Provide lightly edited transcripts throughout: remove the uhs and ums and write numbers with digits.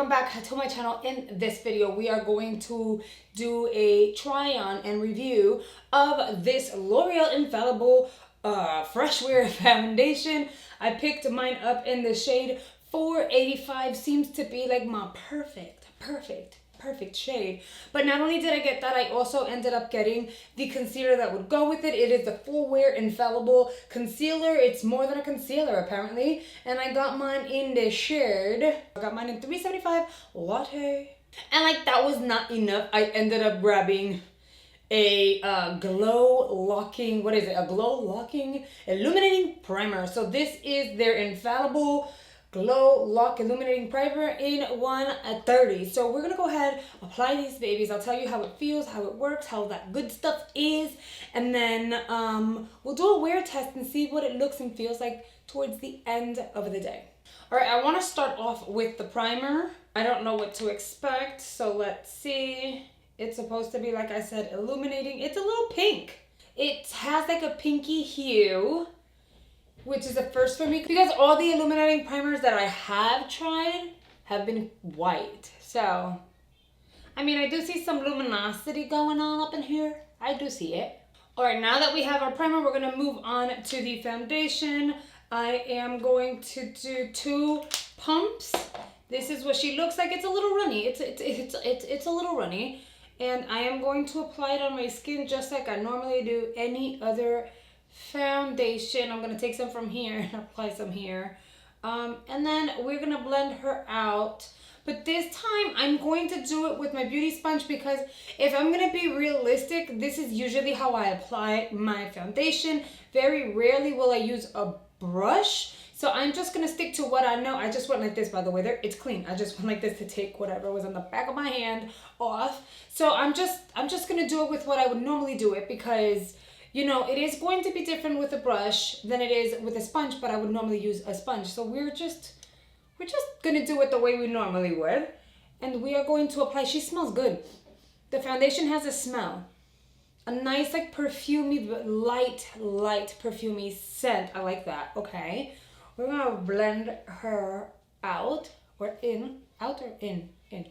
welcome back to my channel. In this video we are going to do a try on and review of this L'Oreal Infallible Fresh Wear foundation. I picked mine up in the shade 485. Seems to be like my perfect shade. But not only did I get that, I also ended up getting the concealer that would go with it. It is the Full Wear Infallible Concealer. It's more than a concealer apparently. And I got mine in the shade. I got mine in 375 Latte. And like that was not enough. I ended up grabbing a glow locking illuminating primer. So this is their Infallible Glow Lock Illuminating Primer in 130. So we're gonna go ahead, apply these babies. I'll tell you how it feels, how it works, how that good stuff is, and then we'll do a wear test and see what it looks and feels like towards the end of the day. All right, I want to start off with the primer. I don't know what to expect, so let's see. It's supposed to be, like I said, illuminating. It's a little pink. It has like a pinky hue, which is a first for me because all the illuminating primers that I have tried have been white. So, I mean, I do see some luminosity going on up in here. I do see it. All right, now that we have our primer, we're gonna move on to the foundation. I am going to do 2 pumps. This is what she looks like. It's a little runny. It's a little runny. And I am going to apply it on my skin just like I normally do any other foundation. I'm gonna take some from here and apply some here, and then we're gonna blend her out. But this time I'm going to do it with my beauty sponge because if I'm gonna be realistic, this is usually how I apply my foundation. Very rarely will I use a brush, so I'm just gonna stick to what I know. I just went like this, by the way. It's clean. I just went like this to take whatever was on the back of my hand off. So I'm just gonna do it with what I would normally do it because, you know, it is going to be different with a brush than it is with a sponge, but I would normally use a sponge. So we're just gonna do it the way we normally would. And we are going to apply. She smells good. The foundation has a smell. A nice like perfumey, but light perfumey scent. I like that. Okay. We're gonna blend her out or in. Out or in? In.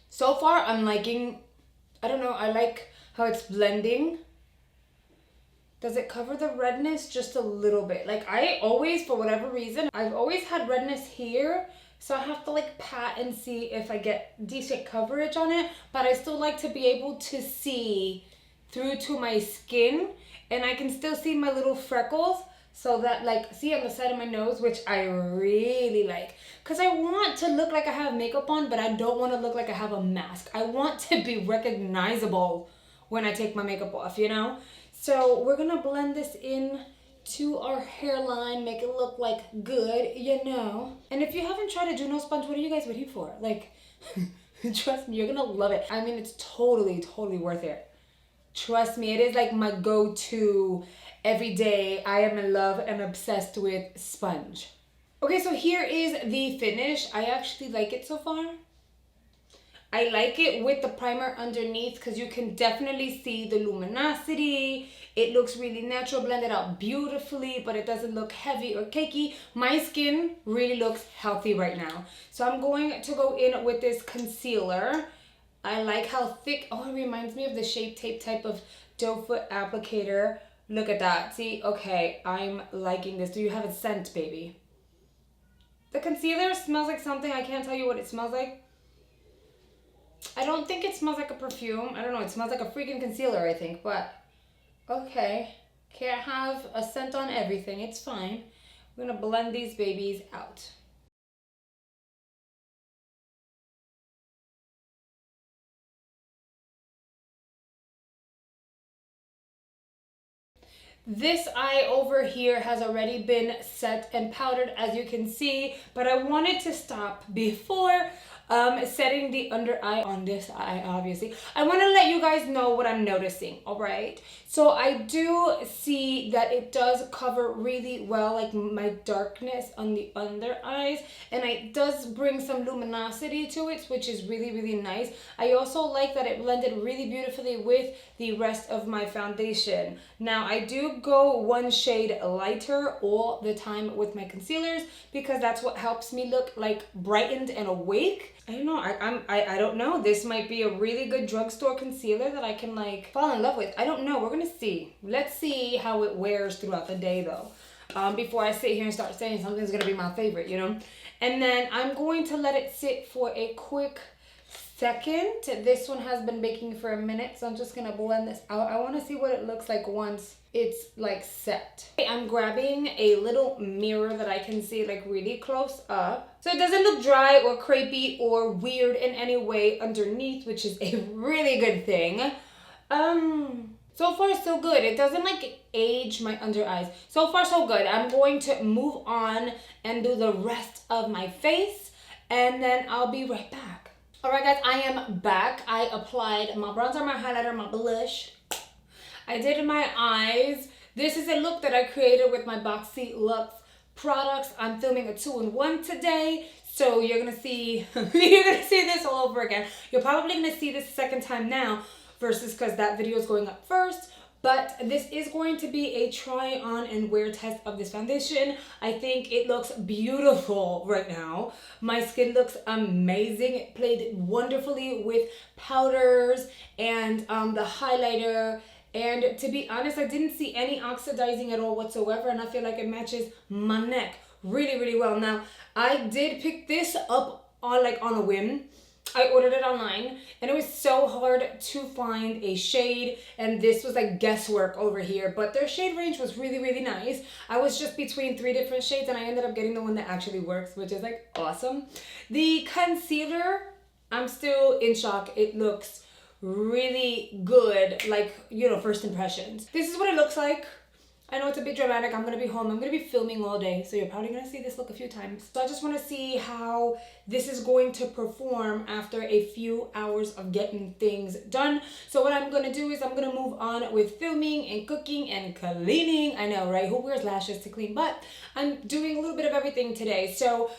So far I'm liking, I don't know, I like how it's blending. Does it cover the redness? Just a little bit. Like I always, for whatever reason, I've always had redness here. So I have to like pat and see if I get decent coverage on it. But I still like to be able to see through to my skin. And I can still see my little freckles. So that like, see on the side of my nose, which I really like. Because I want to look like I have makeup on, but I don't want to look like I have a mask. I want to be recognizable when I take my makeup off, you know? So we're gonna blend this in to our hairline, make it look like good, you know? And if you haven't tried a Juno sponge, what are you guys waiting for? Like, trust me, you're gonna love it. I mean, it's totally worth it. Trust me, it is like my go-to every day. I am in love and obsessed with sponge. Okay, so here is the finish. I actually like it so far. I like it with the primer underneath because you can definitely see the luminosity. It looks really natural, blended out beautifully, but it doesn't look heavy or cakey. My skin really looks healthy right now. So I'm going to go in with this concealer. I like how thick, oh, it reminds me of the Shape Tape type of doe foot applicator. Look at that, see, okay, I'm liking this. Do you have a scent, baby? The concealer smells like something, I can't tell you what it smells like. I don't think it smells like a perfume. I don't know. It smells like a freaking concealer, I think. But, okay. Can't have a scent on everything. It's fine. We're going to blend these babies out. This eye over here has already been set and powdered, as you can see, but I wanted to stop before Setting the under eye on this eye, obviously. I want to let you guys know what I'm noticing, all right? So I do see that it does cover really well, like my darkness on the under eyes, and it does bring some luminosity to it, which is really, really nice. I also like that it blended really beautifully with the rest of my foundation. Now, I do go one shade lighter all the time with my concealers because that's what helps me look like brightened and awake. I don't know. I don't know. This might be a really good drugstore concealer that I can like fall in love with. I don't know. We're gonna see. Let's see how it wears throughout the day though. Before I sit here and start saying something's gonna be my favorite, you know. And then I'm going to let it sit for a quick second. This one has been baking for a minute, so I'm just gonna blend this out. I want to see what it looks like once it's like set. I'm grabbing a little mirror that I can see like really close up, so it doesn't look dry or crepey or weird in any way underneath, which is a really good thing. So far so good. It doesn't like age my under eyes. So far so good. I'm going to move on and do the rest of my face, and then I'll be right back. All right, guys, I am back. I applied my bronzer, my highlighter, my blush. I did my eyes. This is a look that I created with my Boxy Luxe products. I'm filming a 2-in-1 today, so you're gonna see this all over again. You're probably gonna see this a second time now versus because that video is going up first. But this is going to be a try on and wear test of this foundation. I think it looks beautiful right now. My skin looks amazing. It played wonderfully with powders and the highlighter. And to be honest, I didn't see any oxidizing at all whatsoever. And I feel like it matches my neck really, really well. Now, I did pick this up on a whim. I ordered it online and it was so hard to find a shade, and this was like guesswork over here, but their shade range was really, really nice. I was just between 3 different shades and I ended up getting the one that actually works, which is like awesome. The concealer, I'm still in shock. It looks really good, like, you know, first impressions. This is what it looks like. I know it's a bit dramatic. I'm gonna be home. I'm gonna be filming all day, so you're probably gonna see this look a few times. So I just wanna see how this is going to perform after a few hours of getting things done. So what I'm gonna do is I'm gonna move on with filming and cooking and cleaning. I know, right? Who wears lashes to clean? But I'm doing a little bit of everything today. So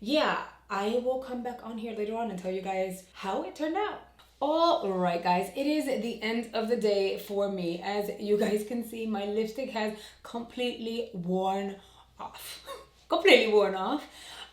yeah, I will come back on here later on and tell you guys how it turned out. All right, guys, it is the end of the day for me. As you guys can see, my lipstick has completely worn off. Completely worn off.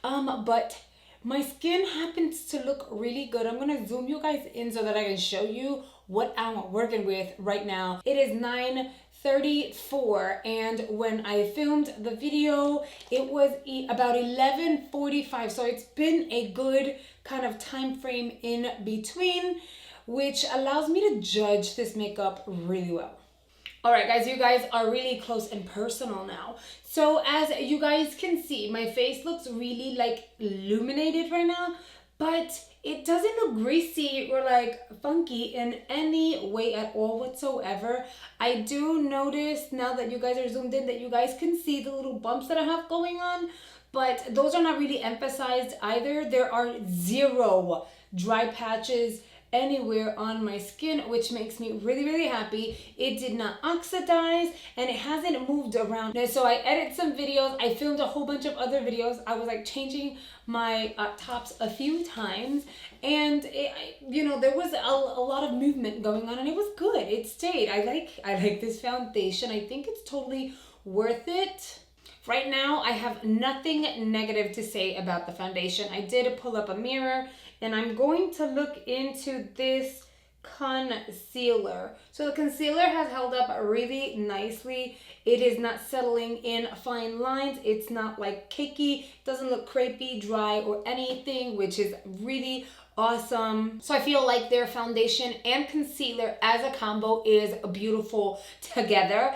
But my skin happens to look really good. I'm gonna zoom you guys in so that I can show you what I'm working with right now. It is 9:34, and when I filmed the video, it was about 11:45. So it's been a good kind of time frame in between, which allows me to judge this makeup really well. All right, guys, you guys are really close and personal now. So as you guys can see, my face looks really like illuminated right now, but it doesn't look greasy or like funky in any way at all whatsoever. I do notice now that you guys are zoomed in that you guys can see the little bumps that I have going on, but those are not really emphasized either. There are 0 dry patches anywhere on my skin, which makes me really, really happy. It did not oxidize and it hasn't moved around. And so I edited some videos. I filmed a whole bunch of other videos. I was like changing my tops a few times, and you know, there was a lot of movement going on, and it was good. It stayed. I like this foundation. I think it's totally worth it. Right now, I have nothing negative to say about the foundation. I did pull up a mirror, and I'm going to look into this concealer. So the concealer has held up really nicely. It is not settling in fine lines. It's not like cakey. It doesn't look crepey, dry, or anything, which is really awesome. So I feel like their foundation and concealer as a combo is beautiful together.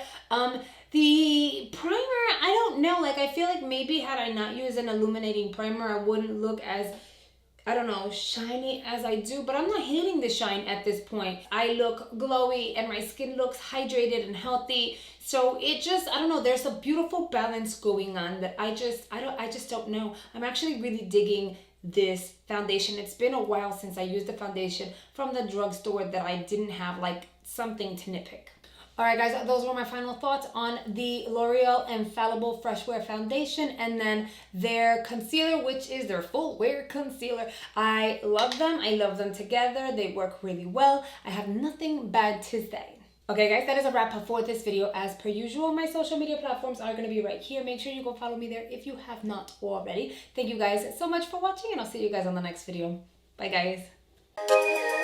The primer, I don't know, like I feel like maybe had I not used an illuminating primer, I wouldn't look as, I don't know, shiny as I do, but I'm not hating the shine at this point. I look glowy and my skin looks hydrated and healthy. So it just, I don't know, there's a beautiful balance going on that I just don't know. I'm actually really digging this foundation. It's been a while since I used the foundation from the drugstore that I didn't have like something to nitpick. Alright guys, those were my final thoughts on the L'Oreal Infallible Fresh Wear Foundation and then their concealer, which is their full wear concealer. I love them. I love them together. They work really well. I have nothing bad to say. Okay guys, that is a wrap up for this video. As per usual, my social media platforms are going to be right here. Make sure you go follow me there if you have not already. Thank you guys so much for watching and I'll see you guys on the next video. Bye guys.